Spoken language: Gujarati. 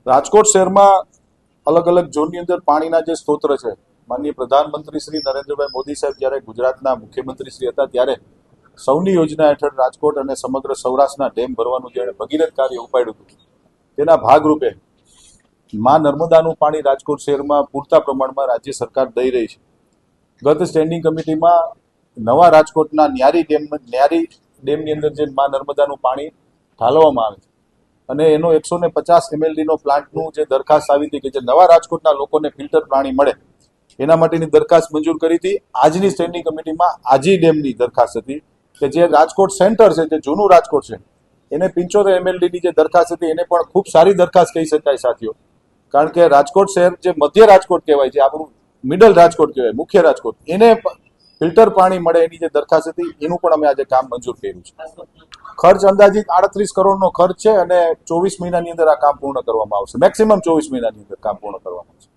રાજકોટ શહેરમાં અલગ અલગ ઝોનની અંદર પાણીના જે સ્ત્રોત છે, માનનીય પ્રધાનમંત્રી શ્રી નરેન્દ્રભાઈ મોદી સાહેબ જ્યારે ગુજરાતના મુખ્યમંત્રી શ્રી હતા ત્યારે સૌની યોજના હેઠળ રાજકોટ અને સમગ્ર સૌરાષ્ટ્રના ડેમ ભરવાનું જ્યારે ભગીરથ કાર્ય ઉપાડ્યું હતું, તેના ભાગરૂપે મા નર્મદાનું પાણી રાજકોટ શહેરમાં પૂરતા પ્રમાણમાં રાજ્ય સરકાર દઈ રહી છે. ગત સ્ટેન્ડિંગ કમિટીમાં નવા રાજકોટના ન્યારી ડેમની અંદર જે મા નર્મદાનું પાણી ઠાલવવામાં આવે છે અને એનો 150 MLD નો પ્લાન્ટનું જે દરખાસ્ત આવી હતી કે જે નવા રાજકોટના લોકોને ફિલ્ટર પાણી મળે એના માટેની દરખાસ્ત મંજૂર કરી હતી. આજની સ્ટેન્ડિંગ કમિટીમાં આજી ડેમની દરખાસ્ત હતી કે જે રાજકોટ સેન્ટર છે, જે જૂનું રાજકોટ છે, એને 75 MLD ની જે દરખાસ્ત હતી એને પણ ખૂબ સારી દરખાસ્ત કહી શકાય સાથીઓ. કારણ કે રાજકોટ શહેર જે મધ્ય રાજકોટ કહેવાય છે, આપણું મિડલ રાજકોટ કહેવાય, મુખ્ય રાજકોટ, એને ફિલ્ટર પાણી મળે એની જે દરખાસ્ત હતી એનું પણ અમે આજે કામ મંજૂર કર્યું છે. ખર્ચ અંદાજિત 38 કરોડનો ખર્ચ છે અને 24 મહિનાની અંદર આ કામ પૂર્ણ કરવામાં આવશે. મેક્સિમમ 24 મહિનાની અંદર કામ પૂર્ણ કરવામાં